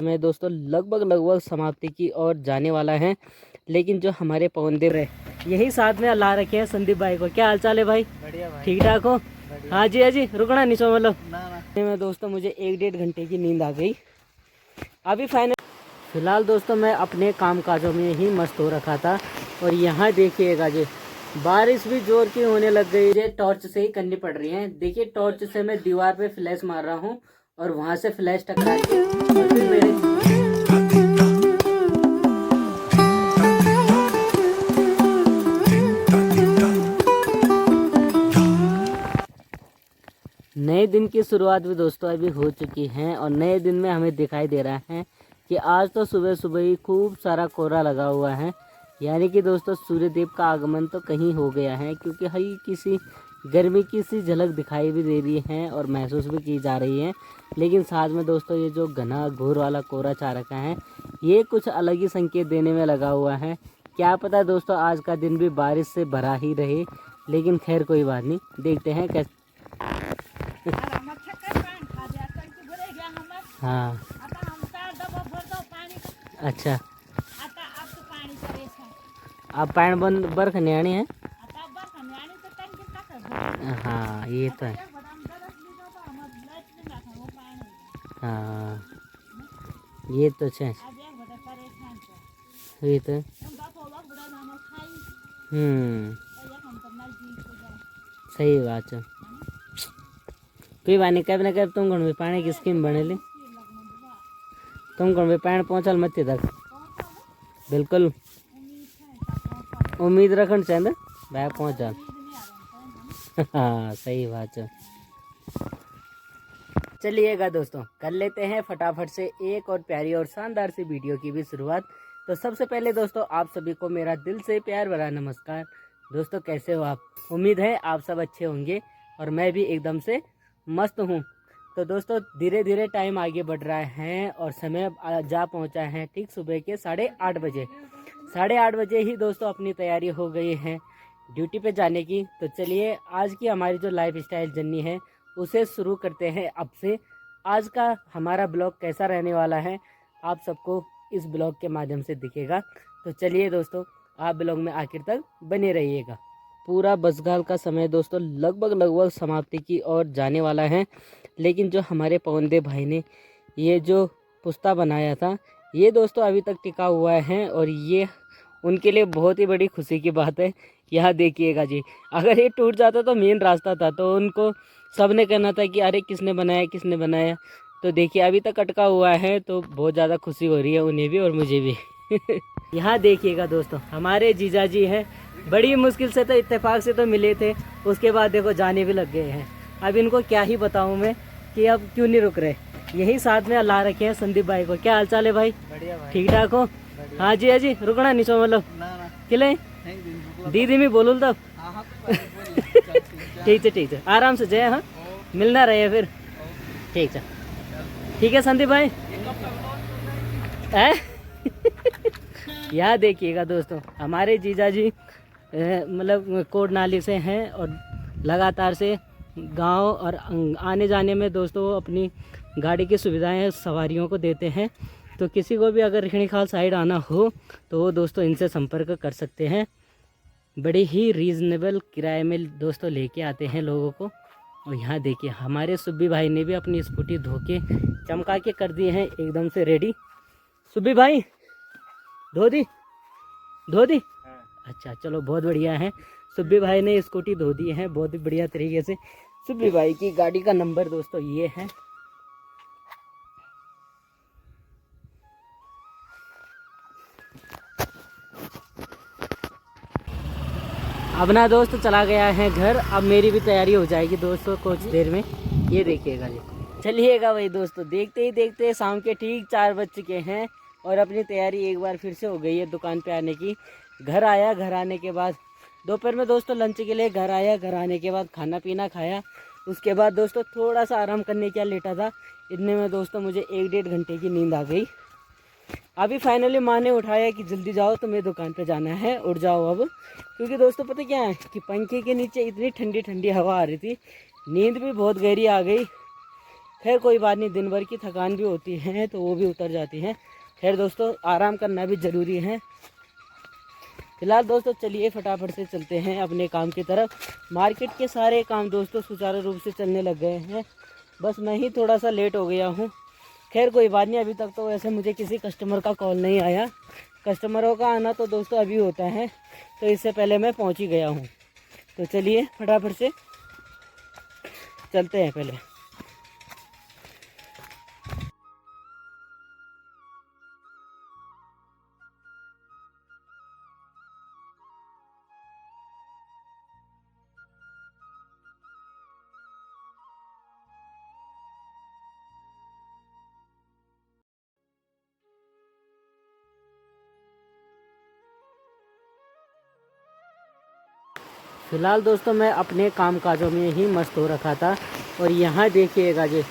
मैं दोस्तों लगभग समाप्ति की ओर जाने वाला है, लेकिन जो हमारे पवन देव है यही साथ में ला रखे हैं संदीप भाई को। क्या हाल चाल है भाई? बढ़िया भाई। ठीक ठाक हो? हाँ जी रुकना नहीं सो मतलब मैं दोस्तों मुझे 1-1.5 घंटे की नींद आ गई अभी फिलहाल दोस्तों मैं अपने काम काजों में ही मस्त हो रखा था। और यहाँ देखिएगा जी बारिश भी जोर की होने लग गई है। टॉर्च से ही करनी पड़ रही है। देखिए टॉर्च से मैं दीवार पे फ्लैश मार रहा हूँ और वहां से फ्लैश टकरा के और फिर मेरे नए दिन की शुरुआत भी दोस्तों अभी हो चुकी है। और नए दिन में हमें दिखाई दे रहा है कि आज तो सुबह सुबह ही खूब सारा कोहरा लगा हुआ है। यानी कि दोस्तों सूर्यदेव का आगमन तो कहीं हो गया है, क्योंकि हल्की सी गर्मी की सी झलक दिखाई भी दे रही है और महसूस भी की जा रही है। लेकिन साथ में दोस्तों ये जो घना घोर वाला कोहरा छा रखा है ये कुछ अलग ही संकेत देने में लगा हुआ है। क्या पता दोस्तों आज का दिन भी बारिश से भरा ही रहे, लेकिन खैर कोई बात नहीं, देखते हैं कैसे। हाँ अच्छा आप पानी बंद बर्फ न्याणी है। हाँ ये तो है। हाँ ये तो है। ये तो सही बात है। कोई बात नहीं, कब ना कब तुम भी पानी की स्कीम बने ली, तुम भी पानी पहुँचल मत तक बिल्कुल उम्मीद रखना चाहिए भाई पहुँच जा। हाँ सही बात है। चलिएगा दोस्तों कर लेते हैं फटाफट से एक और प्यारी और शानदार सी वीडियो की भी शुरुआत। तो सबसे पहले दोस्तों आप सभी को मेरा दिल से प्यार भरा नमस्कार। दोस्तों कैसे हो आप? उम्मीद है आप सब अच्छे होंगे और मैं भी एकदम से मस्त हूँ। तो दोस्तों धीरे धीरे टाइम आगे बढ़ रहा है और समय जा पहुँचा है ठीक सुबह के 8:30 बजे। 8:30 बजे ही दोस्तों अपनी तैयारी हो गई है ड्यूटी पे जाने की। तो चलिए आज की हमारी जो लाइफ स्टाइल जर्नी है उसे शुरू करते हैं अब से। आज का हमारा ब्लॉग कैसा रहने वाला है आप सबको इस ब्लॉग के माध्यम से दिखेगा। तो चलिए दोस्तों आप ब्लॉग में आखिर तक बने रहिएगा। पूरा बसगाल का समय दोस्तों लगभग समाप्ति की ओर जाने वाला है, लेकिन जो हमारे पवन देव भाई ने ये जो पुस्ता बनाया था ये दोस्तों अभी तक टिका हुआ है और ये उनके लिए बहुत ही बड़ी खुशी की बात है। यहाँ देखिएगा जी अगर ये टूट जाता तो मेन रास्ता था तो उनको सबने कहना था कि अरे किसने बनाया किसने बनाया। तो देखिए अभी तक अटका हुआ है तो बहुत ज़्यादा खुशी हो रही है उन्हें भी और मुझे भी। यहाँ देखिएगा दोस्तों हमारे जीजा जी हैं, बड़ी मुश्किल से तो इत्तेफाक से तो मिले थे, उसके बाद देखो जाने भी लग गए हैं। अब इनको क्या ही बताऊँ मैं कि अब क्यों नहीं रुक रहे। यही साथ में ला रखे हैं संदीप भाई को। क्या हाल चाल है भाई? बढ़िया भाई। ठीक ठाक हो? हाँ जी रुकना नहीं सो मतलब किले दीदी में बोलूँ तब। ठीक है आराम से जय। हाँ मिलना रहे फिर। ठीक है संदीप भाई। यहाँ देखिएगा दोस्तों हमारे जीजा जी मतलब कोट नाली से हैं और लगातार से गांव और आने जाने में दोस्तों अपनी गाड़ी की सुविधाएं सवारियों को देते हैं। तो किसी को भी अगर रिखणी खाल साइड आना हो तो वो दोस्तों इनसे संपर्क कर सकते हैं। बड़े ही रीज़नेबल किराए में दोस्तों लेके आते हैं लोगों को। और यहाँ देखिए हमारे सुब्बी भाई ने भी अपनी स्कूटी धो के चमका के कर दिए हैं एकदम से रेडी। सुब्बी भाई धो दी? अच्छा चलो बहुत बढ़िया है। सुब्बी भाई ने स्कूटी धो दी है बहुत ही बढ़िया तरीके से। सुब्बी भाई की गाड़ी का नंबर दोस्तों ये है। अब ना दोस्त चला गया है घर, अब मेरी भी तैयारी हो जाएगी दोस्तों कुछ देर में। ये देखिएगा जी चलिएगा भाई दोस्तों देखते ही देखते शाम के ठीक 4 बज चुके हैं और अपनी तैयारी एक बार फिर से हो गई है दुकान पे आने की। घर आया, घर आने के बाद दोपहर में दोस्तों लंच के लिए घर आया, घर आने के बाद खाना पीना खाया। उसके बाद दोस्तों थोड़ा सा आराम करने क्या लेटा था, इतने में दोस्तों मुझे 1-1.5 घंटे की नींद आ गई। अभी फाइनली माँ ने उठाया कि जल्दी जाओ तुम्हें दुकान पे जाना है, उठ जाओ अब। क्योंकि दोस्तों पता क्या है कि पंखे के नीचे इतनी ठंडी ठंडी हवा आ रही थी, नींद भी बहुत गहरी आ गई। खैर कोई बात नहीं, दिन भर की थकान भी होती है तो वो भी उतर जाती है। खैर दोस्तों, आराम करना भी ज़रूरी है। फिलहाल दोस्तों चलिए फटाफट से चलते हैं अपने काम की तरफ। मार्केट के सारे काम दोस्तों सुचारू रूप से चलने लग गए हैं, बस मैं ही थोड़ा सा लेट हो गया हूँ। खैर कोई बात नहीं, अभी तक तो वैसे मुझे किसी कस्टमर का कॉल नहीं आया। कस्टमरों का आना तो दोस्तों अभी होता है, तो इससे पहले मैं पहुँच ही गया हूँ। तो चलिए फटाफट से चलते हैं पहले। फ़िलहाल दोस्तों मैं अपने काम काजों में ही मस्त हो रखा था, और यहाँ देखिएगा जी,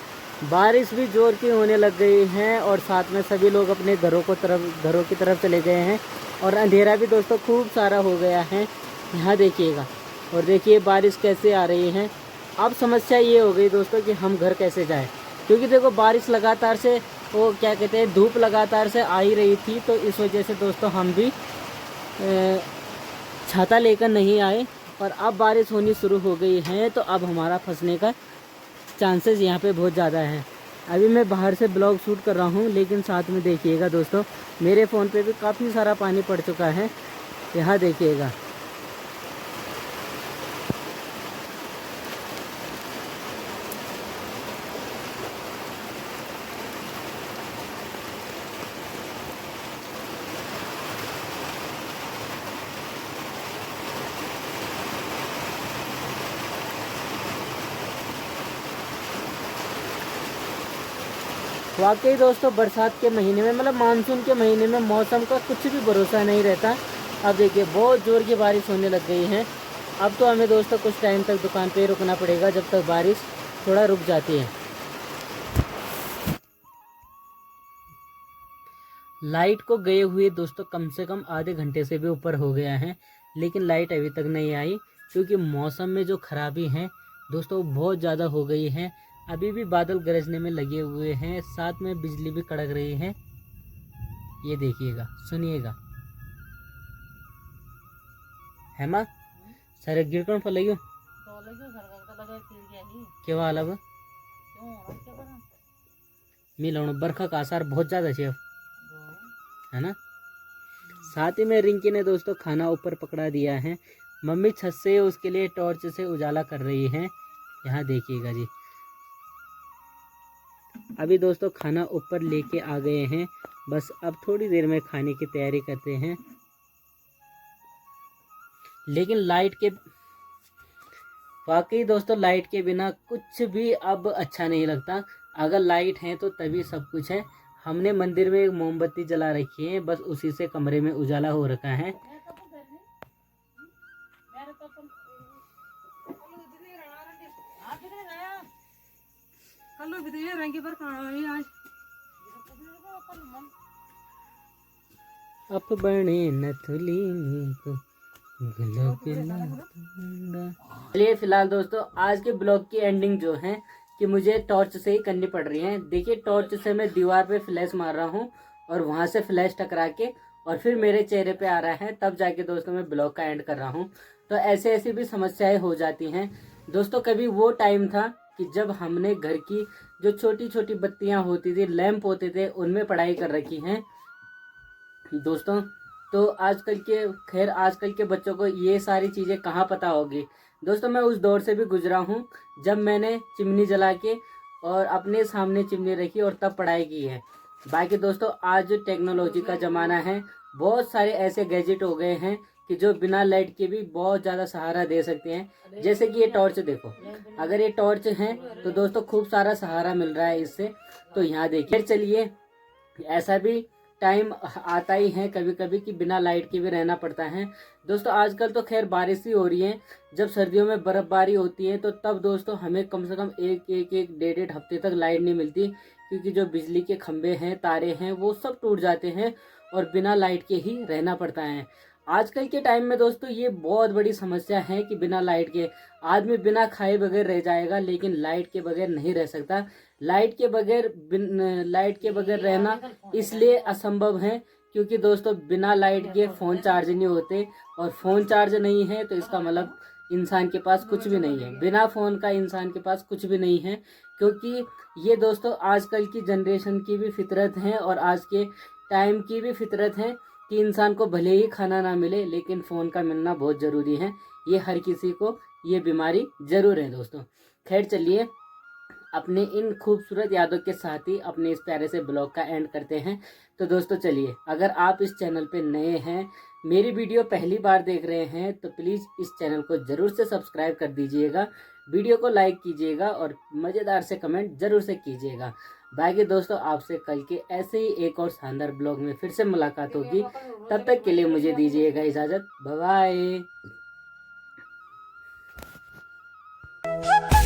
बारिश भी ज़ोर की होने लग गई है और साथ में सभी लोग अपने घरों की तरफ चले गए हैं, और अंधेरा भी दोस्तों खूब सारा हो गया है। यहाँ देखिएगा, और देखिए बारिश कैसे आ रही है। अब समस्या ये हो गई दोस्तों कि हम घर कैसे जाएं, क्योंकि देखो बारिश लगातार से, वो क्या कहते हैं, धूप लगातार से आ ही रही थी, तो इस वजह से दोस्तों हम भी छाता लेकर नहीं आए। और अब बारिश होनी शुरू हो गई है, तो अब हमारा फंसने का चांसेस यहाँ पे बहुत ज़्यादा है। अभी मैं बाहर से ब्लॉग शूट कर रहा हूँ, लेकिन साथ में देखिएगा दोस्तों, मेरे फ़ोन पे भी काफ़ी सारा पानी पड़ चुका है। यहाँ देखिएगा, वाकई दोस्तों बरसात के महीने में, मतलब मानसून के महीने में मौसम का कुछ भी भरोसा नहीं रहता। अब देखिए बहुत ज़ोर की बारिश होने लग गई है। अब तो हमें दोस्तों कुछ टाइम तक दुकान पे ही रुकना पड़ेगा, जब तक बारिश थोड़ा रुक जाती है। लाइट को गए हुए दोस्तों कम से कम आधे घंटे से भी ऊपर हो गया है, लेकिन लाइट अभी तक नहीं आई, क्योंकि मौसम में जो खराबी है दोस्तों बहुत ज़्यादा हो गई है। अभी भी बादल गरजने में लगे हुए हैं, साथ में बिजली भी कड़क रही है। ये देखिएगा, सुनिएगा। है माँ सर गिर कौन पड़ लगी क्यों आला मिलाना बरखा का आसार बहुत ज़्यादा है, है ना। साथ ही में रिंकी ने दोस्तों खाना ऊपर पकड़ा दिया है। मम्मी छत से उसके लिए टॉर्च से उजाला कर रही हैं। यहाँ देखिएगा जी, अभी दोस्तों खाना ऊपर लेके आ गए हैं, बस अब थोड़ी देर में खाने की तैयारी करते हैं। लेकिन लाइट के, वाकई दोस्तों लाइट के बिना कुछ भी अब अच्छा नहीं लगता। अगर लाइट है तो तभी सब कुछ है। हमने मंदिर में एक मोमबत्ती जला रखी है, बस उसी से कमरे में उजाला हो रखा है। अब बने नथुली को चलिए फिलहाल दोस्तों आज के ब्लॉग की एंडिंग जो है कि मुझे टॉर्च से ही करनी पड़ रही है। देखिए टॉर्च से मैं दीवार पे फ्लैश मार रहा हूँ, और वहां से फ्लैश टकरा के और फिर मेरे चेहरे पे आ रहा है, तब जाके दोस्तों मैं ब्लॉग का एंड कर रहा हूँ। तो ऐसे ऐसी भी समस्याएं हो जाती हैं दोस्तों। कभी वो टाइम था कि जब हमने घर की जो छोटी छोटी बत्तियां होती थी, लैंप होते थे, उनमें पढ़ाई कर रखी है दोस्तों। तो आजकल के, खैर आजकल के बच्चों को ये सारी चीज़ें कहाँ पता होगी दोस्तों। मैं उस दौर से भी गुजरा हूँ जब मैंने चिमनी जला के और अपने सामने चिमनी रखी और तब पढ़ाई की है। बाकी दोस्तों आज टेक्नोलॉजी का ज़माना है, बहुत सारे ऐसे गैजेट हो गए हैं कि जो बिना लाइट के भी बहुत ज़्यादा सहारा दे सकते हैं। जैसे कि ये टॉर्च देखो, अगर ये टॉर्च है तो दोस्तों खूब सारा सहारा मिल रहा है इससे। तो यहाँ देखिए, चलिए ऐसा भी टाइम आता ही है कभी कभी कि बिना लाइट के भी रहना पड़ता है दोस्तों। आजकल तो खैर बारिश ही हो रही है, जब सर्दियों में बर्फबारी होती है तो तब दोस्तों हमें कम से कम एक डेढ़ हफ्ते तक लाइट नहीं मिलती, क्योंकि जो बिजली के खंभे हैं, तारे हैं, वो सब टूट जाते हैं और बिना लाइट के ही रहना पड़ता है। आजकल के टाइम में दोस्तों ये बहुत बड़ी समस्या है कि बिना लाइट के आदमी बिना खाए बगैर रह जाएगा, लेकिन लाइट के बगैर नहीं रह सकता। लाइट के बगैर रहना इसलिए असंभव है क्योंकि दोस्तों बिना लाइट के फ़ोन चार्ज नहीं होते, और फ़ोन चार्ज नहीं है तो इसका मतलब इंसान के पास कुछ भी नहीं है। बिना फ़ोन का इंसान के पास कुछ भी नहीं है, क्योंकि ये दोस्तों आजकल की जनरेशन की भी फितरत है और आज के टाइम की भी फितरत है कि इंसान को भले ही खाना ना मिले लेकिन फ़ोन का मिलना बहुत ज़रूरी है। ये हर किसी को ये बीमारी ज़रूर है दोस्तों। खैर चलिए, अपने इन खूबसूरत यादों के साथ ही अपने इस प्यारे से ब्लॉग का एंड करते हैं। तो दोस्तों चलिए, अगर आप इस चैनल पे नए हैं, मेरी वीडियो पहली बार देख रहे हैं, तो प्लीज़ इस चैनल को ज़रूर से सब्सक्राइब कर दीजिएगा, वीडियो को लाइक कीजिएगा और मज़ेदार से कमेंट ज़रूर से कीजिएगा। बाकी दोस्तों आपसे कल के ऐसे ही एक और शानदार ब्लॉग में फिर से मुलाकात होगी। तब तक के लिए मुझे दीजिएगा इजाज़त। Bye bye.